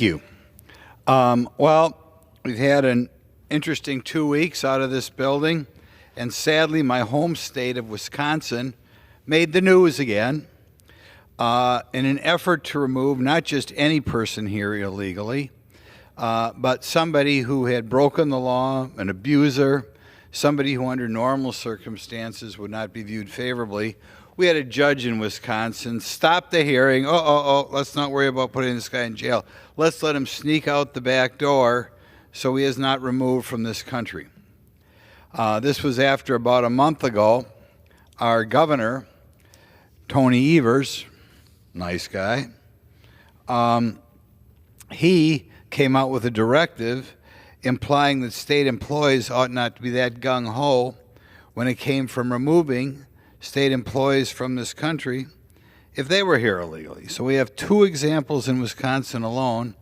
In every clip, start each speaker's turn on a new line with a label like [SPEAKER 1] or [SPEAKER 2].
[SPEAKER 1] You. Well, we've had an interesting 2 weeks out of this building, and sadly, my home state of Wisconsin made the news again in an effort to remove not just any person here illegally, but somebody who had broken the law, an abuser, somebody who under normal circumstances would not be viewed favorably. We had a judge in Wisconsin stop the hearing. Let's not worry about putting this guy in jail. Let's let him sneak out the back door so he is not removed from this country. This was after about a month ago, our governor, Tony Evers, nice guy, he came out with a directive implying that state employees ought not to be that gung-ho when it came from removing state employees from this country if they were here illegally. So we have 2 examples in Wisconsin alone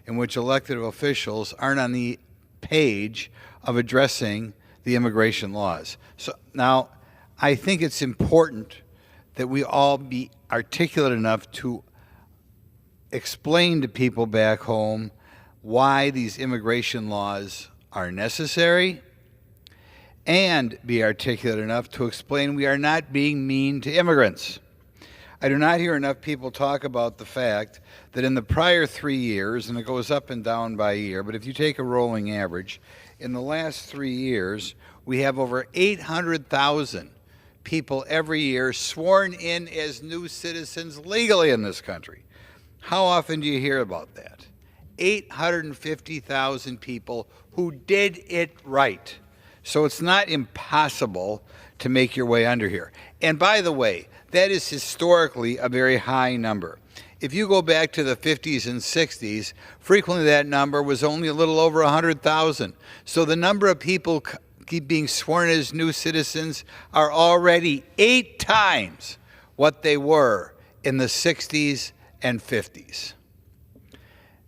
[SPEAKER 1] in which elected officials aren't on the page of addressing the immigration laws. So now I think it's important that we all be articulate enough to explain to people back home why these immigration laws are necessary, and be articulate enough to explain we are not being mean to immigrants. I do not hear enough people talk about the fact that in the prior 3 years, and it goes up and down by year, but if you take a rolling average, in the last 3 years, we have over 800,000 people every year sworn in as new citizens legally in this country. How often do you hear about that? 850,000 people who did it right. So it's not impossible to make your way under here. And by the way, that is historically a very high number. If you go back to the 50s and 60s, frequently that number was only a little over 100,000. So the number of people keep being sworn as new citizens are already 8 times what they were in the 60s and 50s.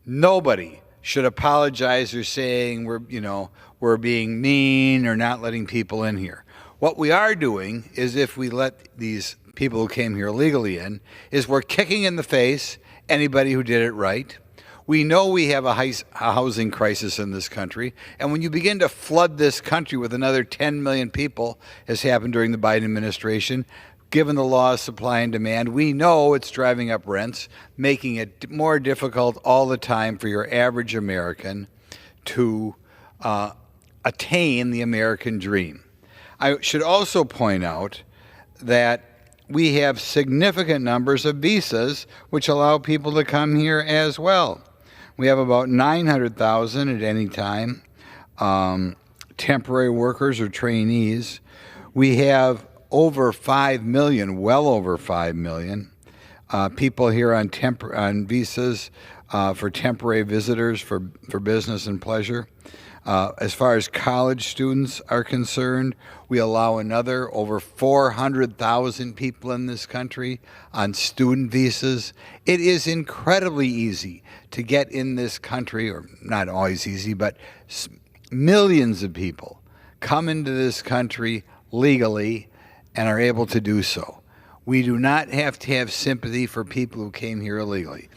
[SPEAKER 1] Nobody should apologize or saying we're being mean or not letting people in here. What we are doing is, if we let these people who came here legally in, is we're kicking in the face anybody who did it right. We know we have a housing crisis in this country, and when you begin to flood this country with another 10 million people, as happened during the Biden administration, given the law of supply and demand, we know it's driving up rents, making it more difficult all the time for your average American to attain the American dream. I should also point out that we have significant numbers of visas which allow people to come here as well. We have about 900,000 at any time, temporary workers or trainees. We have over 5 million, well over 5 million, people here on visas for temporary visitors for business and pleasure. As far as college students are concerned, we allow another over 400,000 people in this country on student visas. It is incredibly easy to get in this country, or not always easy, but millions of people come into this country legally and are able to do so. We do not have to have sympathy for people who came here illegally.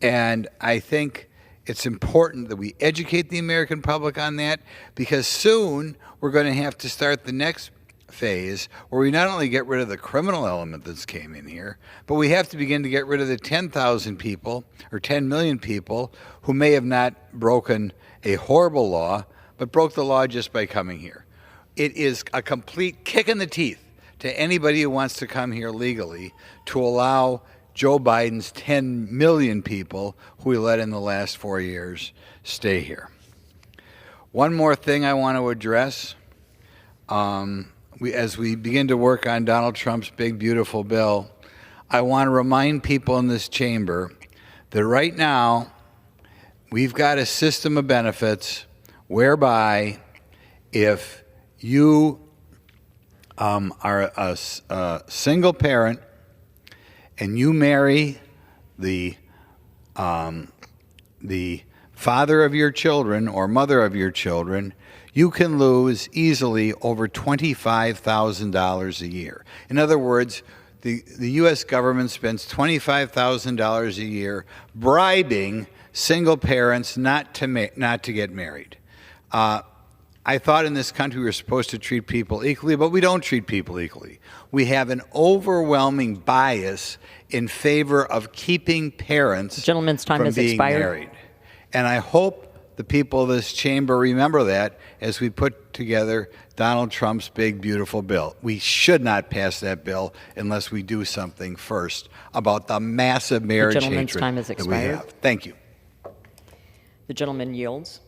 [SPEAKER 1] And I think it's important that we educate the American public on that, because soon we're going to have to start the next phase where we not only get rid of the criminal element that's came in here, but we have to begin to get rid of the 10,000 people or 10 million people who may have not broken a horrible law, but broke the law just by coming here. It is a complete kick in the teeth to anybody who wants to come here legally to allow Joe Biden's 10 million people who he let in the last 4 years stay here. One more thing I want to address. As we begin to work on Donald Trump's big, beautiful bill, I want to remind people in this chamber that right now we've got a system of benefits whereby if you are a single parent and you marry the father of your children or mother of your children, you can lose easily over $25,000 a year. In other words, the U.S. government spends $25,000 a year bribing single parents not to get married. I thought in this country we were supposed to treat people equally, but we don't treat people equally. We have an overwhelming bias in favor of keeping parents
[SPEAKER 2] Gentleman's time
[SPEAKER 1] from
[SPEAKER 2] has
[SPEAKER 1] being
[SPEAKER 2] expired.
[SPEAKER 1] married. And I hope the people of this chamber remember that as we put together Donald Trump's big, beautiful bill. We should not pass that bill unless we do something first about the massive marriage
[SPEAKER 2] gentleman's
[SPEAKER 1] hatred
[SPEAKER 2] time has
[SPEAKER 1] that we
[SPEAKER 2] expired.
[SPEAKER 1] have. Thank you.
[SPEAKER 2] The gentleman yields.